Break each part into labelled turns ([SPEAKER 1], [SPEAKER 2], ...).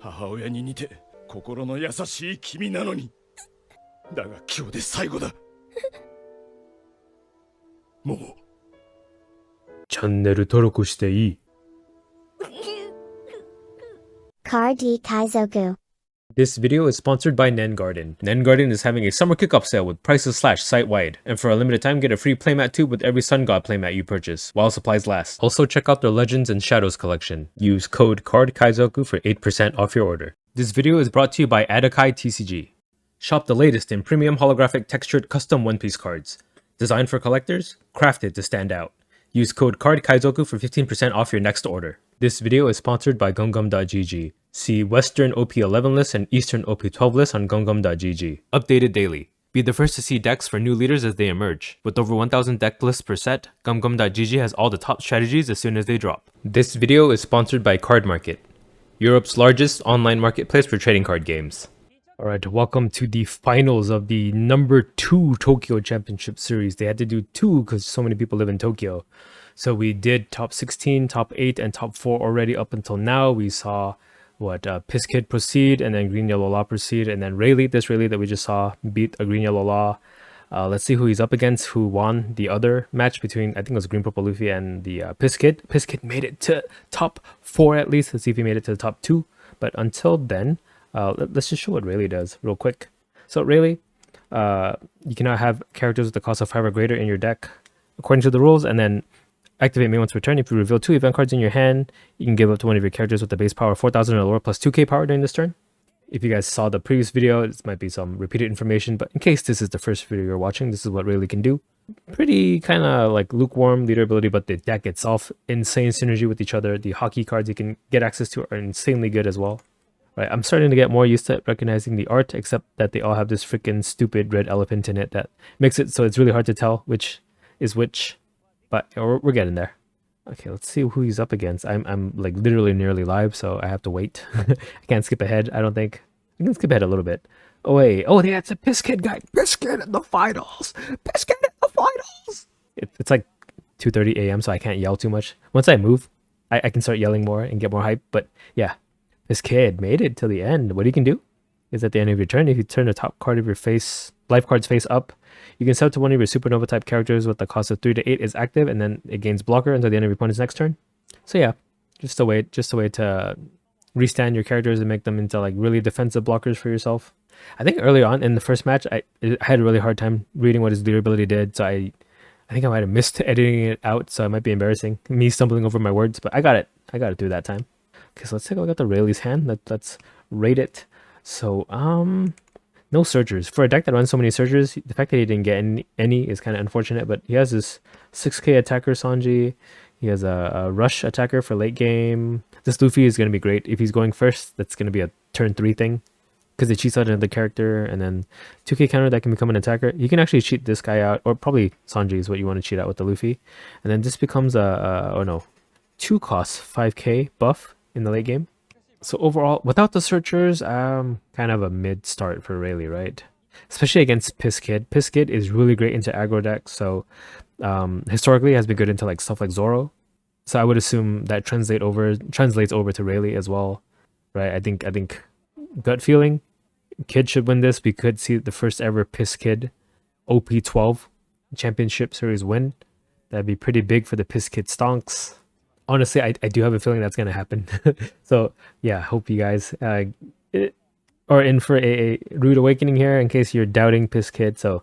[SPEAKER 1] 母親に似て心の優しい君なのに。だが今日で最後だ。もう。
[SPEAKER 2] チャンネル登録していい。
[SPEAKER 3] Car D Kaizoku.
[SPEAKER 2] This video is sponsored by Nen Garden. Nen Garden is having a summer kickoff sale with prices slashed site-wide. And for a limited time, get a free playmat tube with every Sun God playmat you purchase, while supplies last. Also check out their Legends and Shadows collection. Use code CARDKaizoku for 8% off your order. This video is brought to you by Adakai TCG. Shop the latest in premium holographic textured custom One Piece cards. Designed for collectors, crafted to stand out. Use code CARDKaizoku for 15% off your next order. This video is sponsored by Gungum.gg. See Western OP11 list and Eastern OP12 list on Gungum.gg. Updated daily. Be the first to see decks for new leaders as they emerge. With over 1,000 deck lists per set, Gungum.gg has all the top strategies as soon as they drop. This video is sponsored by Card Market, Europe's largest online marketplace for trading card games. Alright, welcome to the finals of the number 2 Tokyo Championship Series. They had to do 2 because so many people live in Tokyo. So we did top 16, top 8, and top 4 already up until now. We saw Piscuit proceed, and then Green Yellow Law proceed, and then Rayleigh, this Rayleigh that we just saw, beat a Green Yellow Law. Let's see who he's up against, who won the other match between, I think it was Green Purple Luffy and the Piscuit. Piscuit made it to top 4 at least. Let's see if he made it to the top 2. But until then, let's just show what Rayleigh does real quick. So Rayleigh, you cannot have characters with the cost of 5 or greater in your deck according to the rules, and then activate main once per turn. If you reveal 2 event cards in your hand, you can give up to one of your characters with the base power 4,000 or lower plus 2k power during this turn. If you guys saw the previous video, this might be some repeated information, but in case this is the first video you're watching, this is what Rayleigh can do. Pretty kind of like lukewarm leader ability, but the deck itself, insane synergy with each other. The hockey cards you can get access to are insanely good as well. Right, I'm starting to get more used to recognizing the art, except that they all have this freaking stupid red elephant in it that makes it so it's really hard to tell which is which. But we're getting there. Okay, let's see who he's up against. I'm like literally nearly live, so I have to wait. I can't skip ahead, I don't think. I can skip ahead a little bit. Oh wait, oh yeah, it's a Piscuit guy. Piscuit in the finals. Piscuit in the finals. It's like 2:30 a.m. so I can't yell too much. Once I move, I can start yelling more and get more hype. But yeah, this kid made it to the end. What you can do is at the end of your turn, if you turn the top card of your life card's face up, you can set up to one of your supernova type characters with the cost of 3 to 8 is active, and then it gains blocker until the end of your opponent's next turn. So yeah, just a way to restand your characters and make them into like really defensive blockers for yourself. I think early on in the first match, I had a really hard time reading what his leader ability did, so I think I might have missed editing it out, so it might be embarrassing, me stumbling over my words, but I got it through that time. Okay, so let's take a look at the Rayleigh's hand. Let's rate it. So no searchers. For a deck that runs so many searchers, the fact that he didn't get any is kind of unfortunate, but he has this 6k attacker Sanji. He has a rush attacker for late game. This Luffy is going to be great. If he's going first, that's going to be a turn 3 thing, because it cheats out another character, and then 2k counter that can become an attacker. You can actually cheat this guy out, or probably Sanji is what you want to cheat out with the Luffy. And then this becomes oh no, 2 costs 5k buff in the late game. So overall, without the searchers, kind of a mid start for Rayleigh, right? Especially against Piscuit. Piscuit is really great into aggro decks, so historically has been good into like stuff like Zoro. So I would assume that translates over to Rayleigh as well, right? I think gut feeling, Kid should win this. We could see the first ever Piscuit OP12 Championship Series win. That'd be pretty big for the Piscuit stonks. Honestly, I do have a feeling that's going to happen. So yeah, hope you guys are in for a rude awakening here in case you're doubting Piscuit. So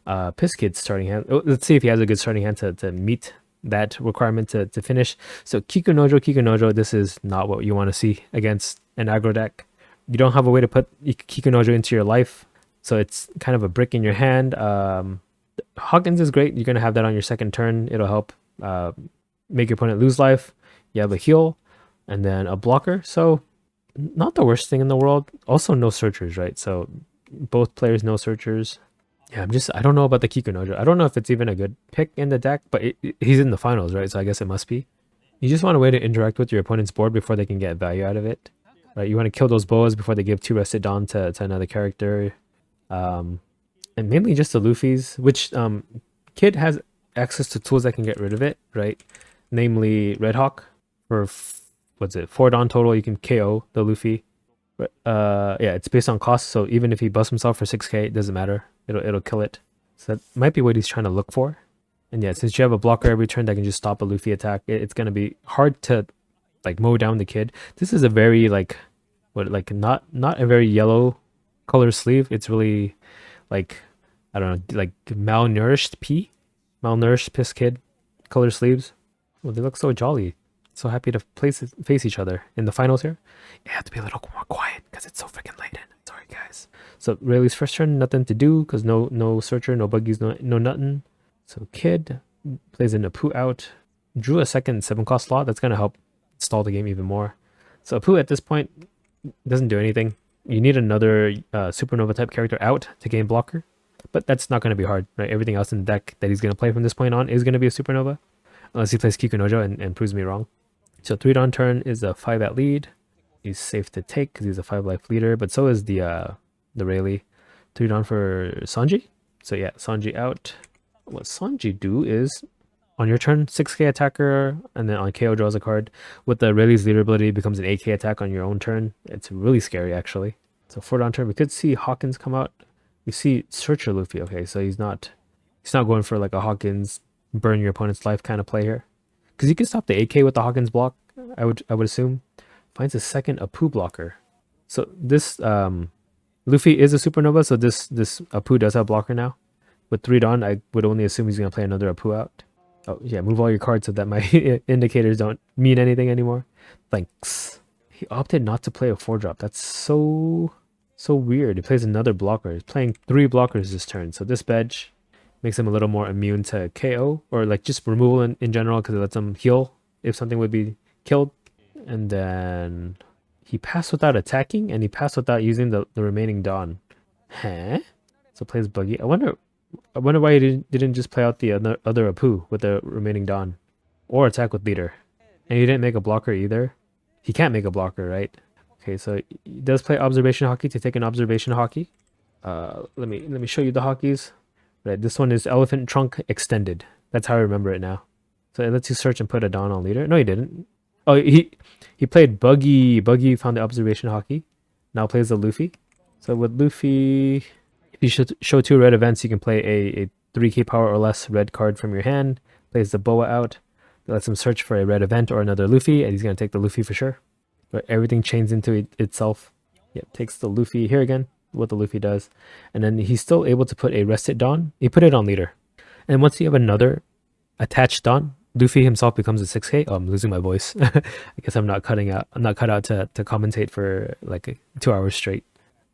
[SPEAKER 2] Piscuit's starting hand. Let's see if he has a good starting hand to meet that requirement to finish. So Kikunojo, this is not what you want to see against an aggro deck. You don't have a way to put Kikunojo into your life, so it's kind of a brick in your hand. Hawkins is great. You're going to have that on your second turn. It'll help make your opponent lose life. You have a heal and then a blocker, so not the worst thing in the world. Also no searchers, right? So both players no searchers. Yeah, I don't know about the Kikunojo. I don't know if it's even a good pick in the deck, but he's in the finals, right? So I guess it must be. You just want a way to interact with your opponent's board before they can get value out of it, right? You want to kill those boas before they give 2 Rested Dawn to another character, and mainly just the Luffy's, which Kid has access to tools that can get rid of it, right? Namely Red Hawk for 4 Dawn total. You can KO the Luffy But, yeah, it's based on cost. So even if he busts himself for 6k, it doesn't matter. It'll kill it. So that might be what he's trying to look for. And yeah, since you have a blocker every turn that can just stop a Luffy attack, it's gonna be hard to like mow down the kid. This is a very like not a very yellow color sleeve. It's really like, I don't know, like malnourished Piscuit color sleeves. Well, they look so jolly, so happy to face each other in the finals here. You have to be a little more quiet because it's so freaking late in. Sorry guys. So Rayleigh's first turn, nothing to do because no searcher, no buggies, no nothing. So Kid plays an Apu out, drew a second 7-cost slot. That's gonna help stall the game even more. So Apu at this point doesn't do anything. You need another supernova type character out to gain blocker, but that's not going to be hard, right? Everything else in the deck that he's going to play from this point on is going to be a supernova, unless he plays Kikunojo and proves me wrong. So 3 Dawn turn is a 5 at lead. He's safe to take because he's a 5 life leader, but so is the Rayleigh. 3 Dawn for Sanji. So yeah, Sanji out. What Sanji do is, on your turn, 6k attacker, and then on KO draws a card. With the Rayleigh's leader ability, it becomes an 8k attack on your own turn. It's really scary, actually. So 4 Dawn turn, we could see Hawkins come out. We see Searcher Luffy. Okay, so he's not going for like a Hawkins burn your opponent's life kind of play here, because you can stop the 8k with the Hawkins block. I would assume. Finds a second Apu blocker. So this Luffy is a supernova, so this Apu does have blocker now. With 3 Dawn, I would only assume he's gonna play another Apu out. Oh yeah, move all your cards so that my indicators don't mean anything anymore. Thanks. He opted not to play a 4-drop. That's so weird. He plays another blocker. He's playing 3 blockers this turn. So this badge makes him a little more immune to KO, or like just removal in general, because it lets him heal if something would be killed. And then he passed without attacking, and he passed without using the remaining Dawn. Huh? So plays Buggy. I wonder why he didn't just play out the other Apu with the remaining Dawn, or attack with leader. And he didn't make a blocker either. He can't make a blocker, right? Okay, so he does play observation hockey to take an observation hockey. Let me show you the hockeys. Right, this one is elephant trunk extended. That's how I remember it now. So it lets you search and put a Dawn on leader. No, he didn't. Oh, he played Buggy. Buggy found the observation hockey. Now plays the Luffy. So with Luffy, if you should show 2 red events, you can play a 3k power or less red card from your hand. Plays the Boa out. That lets him search for a red event or another Luffy, and he's going to take the Luffy for sure. But everything chains into itself. Yep, takes the Luffy here again, what the Luffy does. And then he's still able to put a rested Dawn. He put it on leader. And once you have another attached Dawn, Luffy himself becomes a 6k. Oh, I'm losing my voice. I guess I'm not cut out to commentate for like 2 hours straight.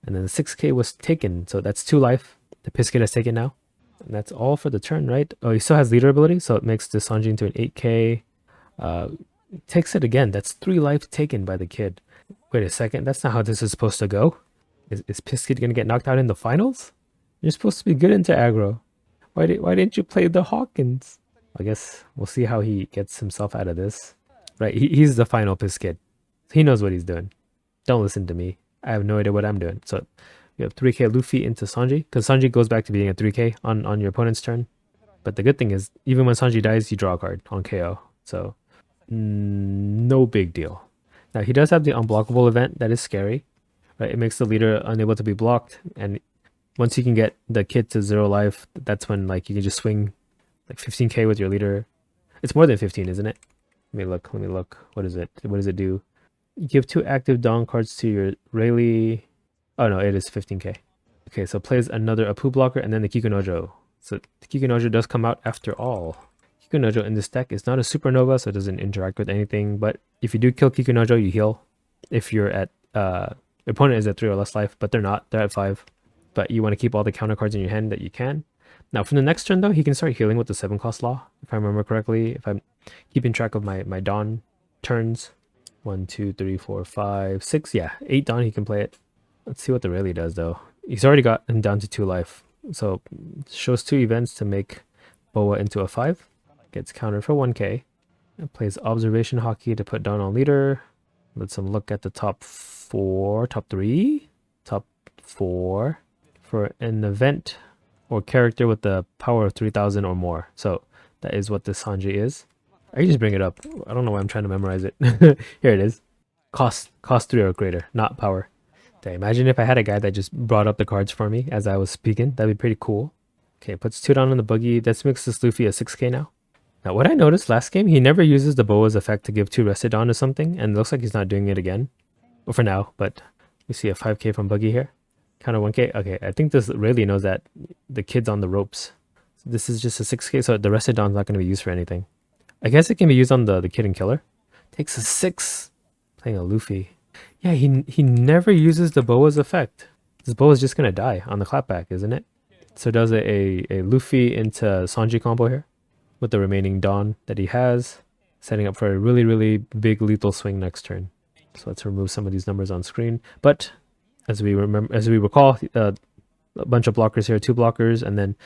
[SPEAKER 2] And then the 6k was taken, so that's 2 life. The Piscuit has taken now. And that's all for the turn, right? Oh, he still has leader ability, so it makes the Sanji into an 8k. Takes it again. That's 3 life taken by the kid. Wait a second, that's not how this is supposed to go. Is Piscuit gonna get knocked out in the finals? You're supposed to be good into aggro. Why didn't you play the Hawkins? I guess we'll see how he gets himself out of this. Right, he's the final Piscuit. He knows what he's doing. Don't listen to me. I have no idea what I'm doing. So you have 3k Luffy into Sanji, because Sanji goes back to being a 3k on your opponent's turn. But the good thing is, even when Sanji dies, you draw a card on KO. So no big deal. Now he does have the unblockable event that is scary. Right, it makes the leader unable to be blocked, and once you can get the kid to 0 life, that's when like you can just swing like 15k with your leader. It's more than 15, isn't it? Let me look. What is it? What does it do? You give 2 active Dawn cards to your Rayleigh. Oh no, it is 15k. Okay, so plays another Apu blocker and then the Kikunojo. So the Kikunojo does come out after all. Kikunojo in this deck is not a supernova, so it doesn't interact with anything. But if you do kill Kikunojo, you heal. If you're at your opponent is at 3 or less life, but they're not. They're at 5. But you want to keep all the counter cards in your hand that you can. Now from the next turn though, he can start healing with the 7-cost law, if I remember correctly. If I'm keeping track of my Dawn turns. 1, 2, 3, 4, 5, 6. Yeah, 8 Dawn, he can play it. Let's see what the Rayleigh does though. He's already got him down to 2 life. So shows 2 events to make Boa into a 5. Gets countered for 1k. And plays observation hockey to put Dawn on leader. Let's him look at the top 4, top 3, top 4 for an event or character with the power of 3000 or more. So that is what this Sanji is. I can just bring it up. I don't know why I'm trying to memorize it. Here it is. Cost 3 or greater, not power. Dang, imagine if I had a guy that just brought up the cards for me as I was speaking. That'd be pretty cool. Okay, puts 2 down on the buggy. That makes this Luffy a 6k now. Now, what I noticed last game, he never uses the Boa's effect to give 2 rested on or something, and it looks like he's not doing it again. Well, for now, but we see a 5k from buggy here. Counter 1k. Okay, I think this Rayleigh knows that the kid's on the ropes. So this is just a 6k, so the rested on's not going to be used for anything. I guess it can be used on the kid and killer. Takes a 6. Playing a Luffy. Yeah, he never uses the Boa's effect. This Boa's just going to die on the clapback, isn't it? So does a Luffy into Sanji combo here with the remaining Dawn that he has, setting up for a really, really big lethal swing next turn. So let's remove some of these numbers on screen. But as we recall, a bunch of blockers here, 2 blockers, and then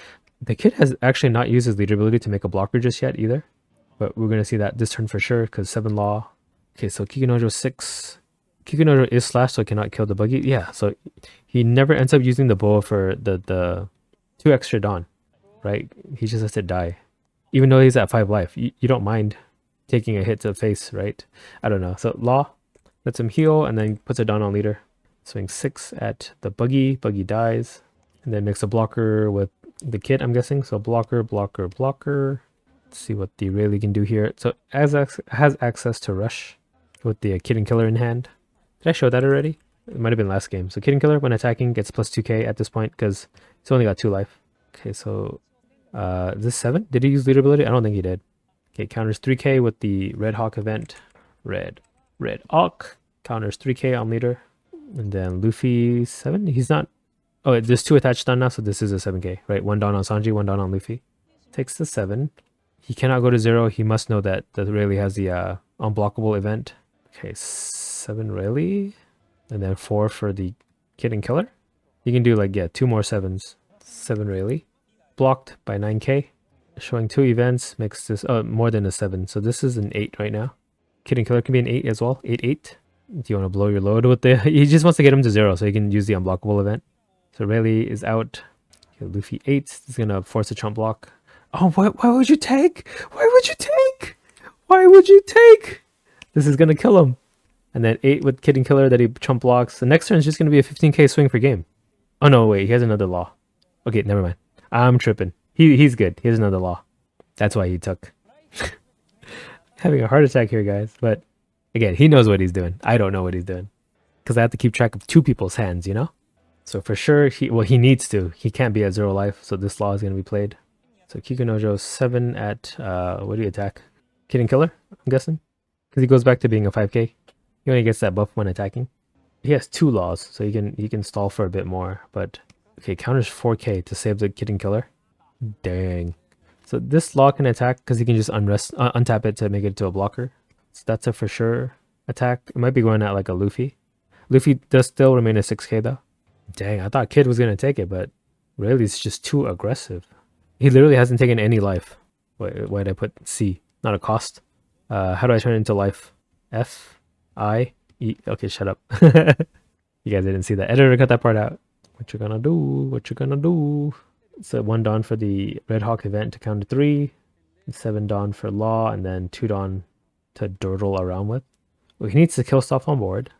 [SPEAKER 2] the kid has actually not used his leader ability to make a blocker just yet either. But we're going to see that this turn for sure, because 7 law. Okay, so Kikunojo 6. Kikunojo is slashed, so it cannot kill the buggy. Yeah, so he never ends up using the boa for the 2 extra Dawn, right? He just lets it die. Even though he's at 5 life, you don't mind taking a hit to the face, right? I don't know. So Law lets him heal and then puts a Dawn on leader. Swing 6 at the buggy. Buggy dies. And then makes a blocker with the kid, I'm guessing. So blocker, blocker, blocker. Let's see what the Rayleigh can do here. So has access to rush with the kid and killer in hand. Did I show that already? It might have been last game. So kid and killer when attacking gets plus 2k at this point because he's only got 2 life. Okay, so is this 7? Did he use leader ability? I don't think he did. Okay, counters 3k with the Red Hawk event. Red Hawk counters 3k on leader. And then Luffy 7. He's not. Oh, there's 2 attached Dawn now, so this is a 7k, right? 1 Dawn on Sanji, 1 Dawn on Luffy. Takes the 7. He cannot go to 0. He must know that the Rayleigh has the unblockable event. Okay, 7 Rayleigh. And then 4 for the kid and killer. You can do like, yeah, 2 more 7s. 7 Rayleigh. Blocked by 9k. Showing 2 events makes this more than a 7. So this is an 8 right now. Kid and killer can be an 8 as well. 8-8. Do you want to blow your load with the... He just wants to get him to 0 so he can use the unblockable event. So Rayleigh is out. Okay, Luffy 8. He's going to force a chump block. Oh, why would you take? Why would you take? Why would you take? This is going to kill him. And then 8 with kid and killer that he chump blocks. The next turn is just going to be a 15k swing per game. Oh, no, wait. He has another law. Okay, never mind. I'm tripping. He's good. He has another law. That's why he took. Having a heart attack here, guys. But again, he knows what he's doing. I don't know what he's doing. Because I have to keep track of 2 people's hands, you know? So for sure, he needs to. He can't be at 0 life. So this law is going to be played. So Kikunojo 7 at, what do you attack? Kid and killer, I'm guessing? Because he goes back to being a 5k. He only gets that buff when attacking. He has 2 laws, so he can stall for a bit more. But, okay, counters 4k to save the kid and killer. Dang. So this law can attack because he can just untap it to make it to a blocker. So that's a for sure attack. It might be going at like a Luffy. Luffy does still remain a 6k though. Dang, I thought Kid was going to take it, but Rayleigh's just too aggressive. He literally hasn't taken any life. Why did I put C? Not a cost. How do I turn it into life? F, I, E. Okay, shut up. You guys didn't see that. Editor, cut that part out. What you gonna do? What you gonna do? So 1 Dawn for the Red Hawk event to counter 3. 7 Dawn for Law, and then 2 Dawn to durdle around with. Oh, he needs to kill stuff on board.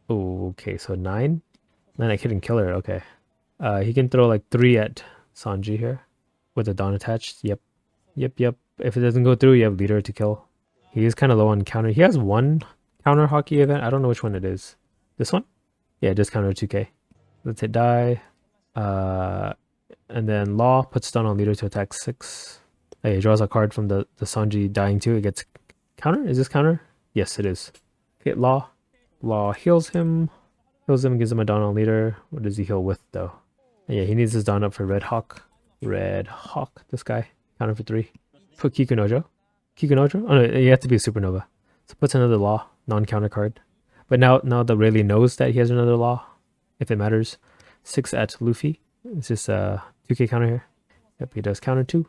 [SPEAKER 2] Oh, okay, so 9. Then I couldn't kill her. Okay. He can throw like 3 at Sanji here with a Dawn attached. Yep. If it doesn't go through, you have leader to kill. He is kind of low on counter. He has 1 counter hockey event. I don't know which one it is. This one? Yeah, just counter 2k. Let's hit die. And then Law puts down on leader to attack 6. He draws a card from the Sanji dying too. It gets counter? Is this counter? Yes, it is. Hit Law. Law heals him. Heals him, gives him a Dawn on leader. What does he heal with though? And yeah, he needs his Dawn up for Red Hawk. Red Hawk, this guy. Counter for 3. Put Kikunojo. Kikunojo? Oh no, you have to be a supernova. So puts another Law, non-counter card. But now the Rayleigh knows that he has another Law, if it matters. 6 at Luffy. It's just a 2k counter here. Yep, he does counter 2.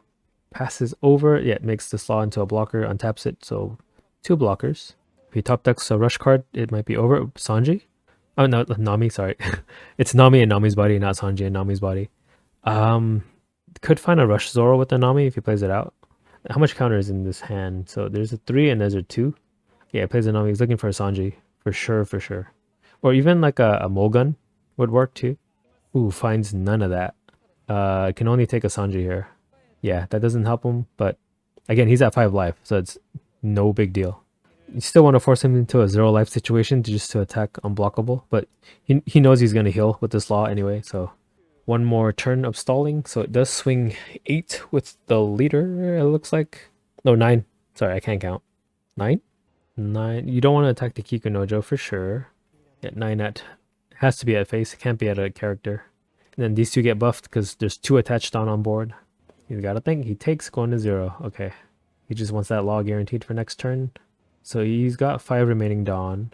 [SPEAKER 2] Passes over. Yeah, it makes this Law into a blocker, untaps it. So 2 blockers. If he top decks a rush card, it might be over. Sanji? Oh no, Nami, sorry. It's Nami and Nami's body, not Sanji and Nami's body. Could find a rush Zoro with the Nami if he plays it out. How much counter is in this hand? So there's a 3 and there's a 2. Yeah, he plays a Nami. He's looking for a Sanji. For sure. Or even like a Mulgun. would work too. Ooh, finds none of that. Can only take a Sanji here. Yeah, that doesn't help him, but again, he's at 5 life, so it's no big deal. You still want to force him into a 0 life situation just to attack unblockable, but he knows he's going to heal with this law anyway, so one more turn of stalling. So it does swing 8 with the leader, it looks like. No, 9. Sorry, I can't count. 9? 9. You don't want to attack the Kikunojo for sure. At 9 at... has to be at face, it can't be at a character. And then these two get buffed because there's 2 attached on board. You gotta think, he takes going to 0. Okay. He just wants that law guaranteed for next turn. So he's got 5 remaining Dawn.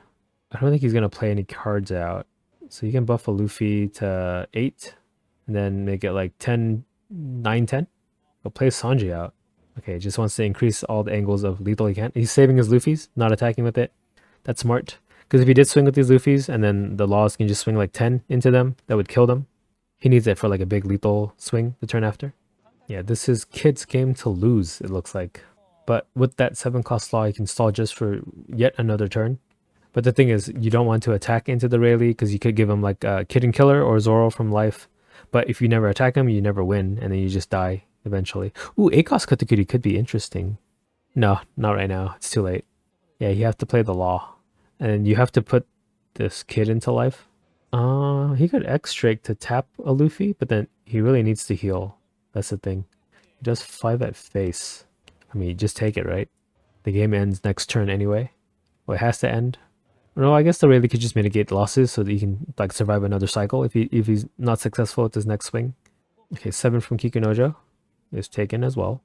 [SPEAKER 2] I don't think he's gonna play any cards out. So you can buff a Luffy to 8. And then make it like 10, 9, 10. He'll play Sanji out. Okay, just wants to increase all the angles of lethal he can. He's saving his Luffys, not attacking with it. That's smart. Because if he did swing with these Luffys, and then the laws can just swing like 10 into them, that would kill them. He needs it for like a big lethal swing the turn after. Yeah, this is Kid's game to lose, it looks like. But with that 7 cost law, he can stall just for yet another turn. But the thing is, you don't want to attack into the Rayleigh because you could give him like Kid and Killer or Zoro from life. But if you never attack him, you never win, and then you just die eventually. Ooh, 8 cost Katakuri could be interesting. No, not right now. It's too late. Yeah, you have to play the law. And you have to put this Kid into life. He could X-Drake to tap a Luffy, but then he really needs to heal. That's the thing. He does 5 at face. I mean, just take it, right? The game ends next turn anyway. Well, it has to end. No, I guess the Rayleigh could just mitigate losses so that he can like survive another cycle if he's not successful with his next swing. Okay, 7 from Kikunojo is taken as well.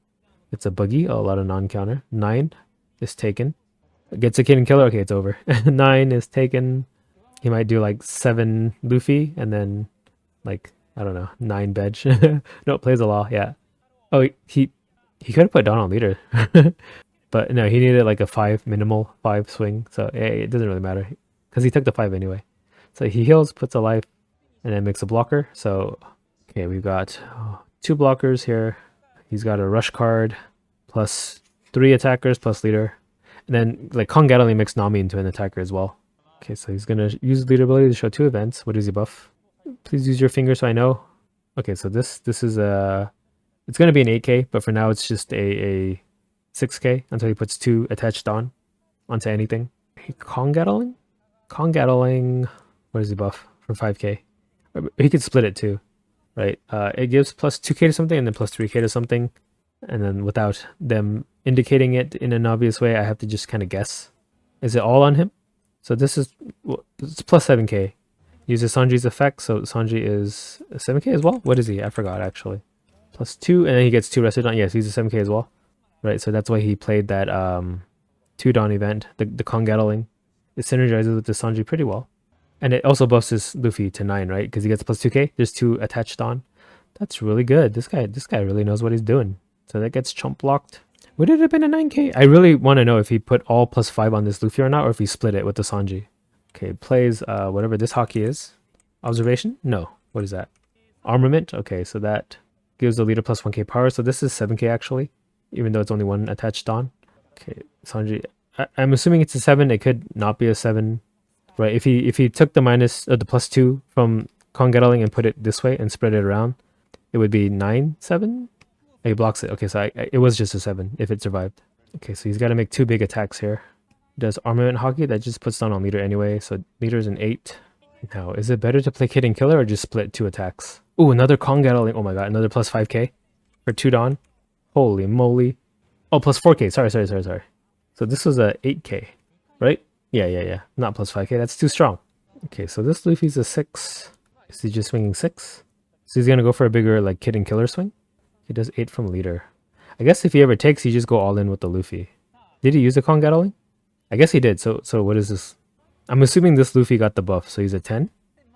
[SPEAKER 2] It's a buggy, a lot of non-counter. 9 is taken. Gets a Kid and Killer. Okay, it's over. 9 is taken. He might do like 7 Luffy and then like, I don't know, 9 Bedge. No, plays the law, yeah. Oh, he could have put Dawn on leader. But no, he needed like a 5, minimal 5 swing. So it doesn't really matter because he took the 5 anyway. So he heals, puts a life, and then makes a blocker. So, okay, we've got 2 blockers here. He's got a rush card plus 3 attackers plus leader. And then like Kongatali makes Nami into an attacker as well. Okay, so he's going to use leader ability to show 2 events. What does he buff? Please use your finger so I know. Okay, so this is a... It's going to be an 8k, but for now it's just a 6k until he puts 2 attached onto anything. Kongatling? Kongatling... What does he buff for 5k? He could split it too, right? It gives plus 2k to something and then plus 3k to something. And then without them indicating it in an obvious way, I have to just kind of guess. Is it all on him? So this is... It's plus 7k. Uses Sanji's effect, so Sanji is 7k as well? What is he? I forgot actually. Plus 2, and then he gets 2 rested on. Yes, he's a 7k as well. Right, so that's why he played that 2 Dawn event, the Kongatling. It synergizes with the Sanji pretty well. And it also buffs his Luffy to 9, right? Because he gets plus 2k. There's 2 attached on. That's really good. This guy really knows what he's doing. So that gets chump blocked. Would it have been a 9k? I really want to know if he put all plus 5 on this Luffy or not, or if he split it with the Sanji. Okay, plays whatever this hockey is. Observation? No. What is that? Armament? Okay, so that gives the leader plus 1k power. So this is 7k actually, even though it's only 1 attached on. Okay, Sanji. I'm assuming it's a 7. It could not be a 7, right? If he took the minus the plus 2 from Kongatling and put it this way and spread it around, it would be 9, 7. He blocks it. Okay, so it was just a 7 if it survived. Okay, so he's got to make 2 big attacks here. Does armament hockey that just puts down on leader anyway, so leader's an 8. Now, is it better to play Kid and Killer or just split 2 attacks? Ooh, another Kongatling. Oh my god, another plus 5k for 2 Dawn. Holy moly. Oh, plus 4k. Sorry. So this was a 8k, right? Yeah. Not plus 5k. That's too strong. Okay, so this Luffy's a 6. Is he just swinging 6? So he's gonna go for a bigger like Kid and Killer swing. He does 8 from leader. I guess if he ever takes, he just go all in with the Luffy. Did he use a Kongatling? I guess he did. So what is this? I'm assuming this Luffy got the buff, so he's a 10?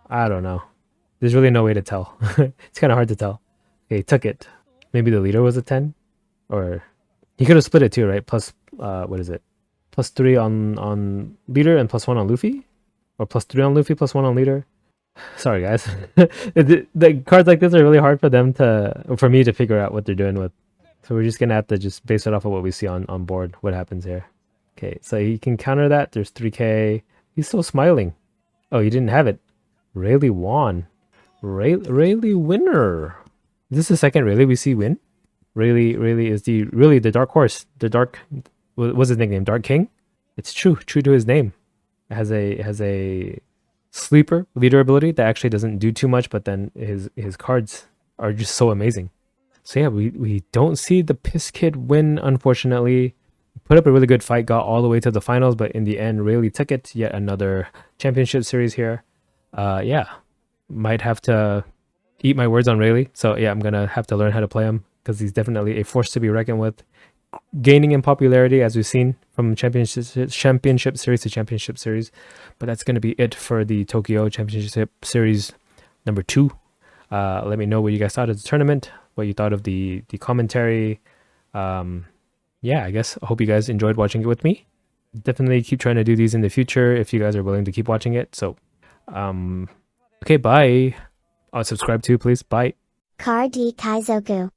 [SPEAKER 2] I don't know. There's really no way to tell. It's kind of hard to tell. Okay, he took it. Maybe the leader was a 10? Or... He could have split it too, right? Plus, what is it? Plus 3 on leader and plus 1 on Luffy? Or plus 3 on Luffy, plus 1 on leader? Sorry, guys. The cards like this are really hard for me to figure out what they're doing with. So we're just going to have to just base it off of what we see on board, what happens here. Okay, so he can counter that. There's 3k. He's still smiling. Oh, he didn't have it. Rayleigh won. Rayleigh winner. Is this the second Rayleigh we see win? Rayleigh is really the dark horse. The dark, what's his nickname? Dark King? It's true to his name. It has a sleeper leader ability that actually doesn't do too much, but then his cards are just so amazing. So yeah, we don't see the Piscuit win, unfortunately. Put up a really good fight, got all the way to the finals, but in the end, Rayleigh took it. Yet another championship series here. Yeah, might have to eat my words on Rayleigh. So yeah, I'm gonna have to learn how to play him because he's definitely a force to be reckoned with. Gaining in popularity as we've seen from championship series to championship series. But that's gonna be it for the Tokyo Championship Series number 2. Let me know what you guys thought of the tournament, what you thought of the commentary. Yeah, I guess I hope you guys enjoyed watching it with me. Definitely keep trying to do these in the future if you guys are willing to keep watching it. So okay, bye. Subscribe too, please. Bye.
[SPEAKER 3] Car D Kaizoku.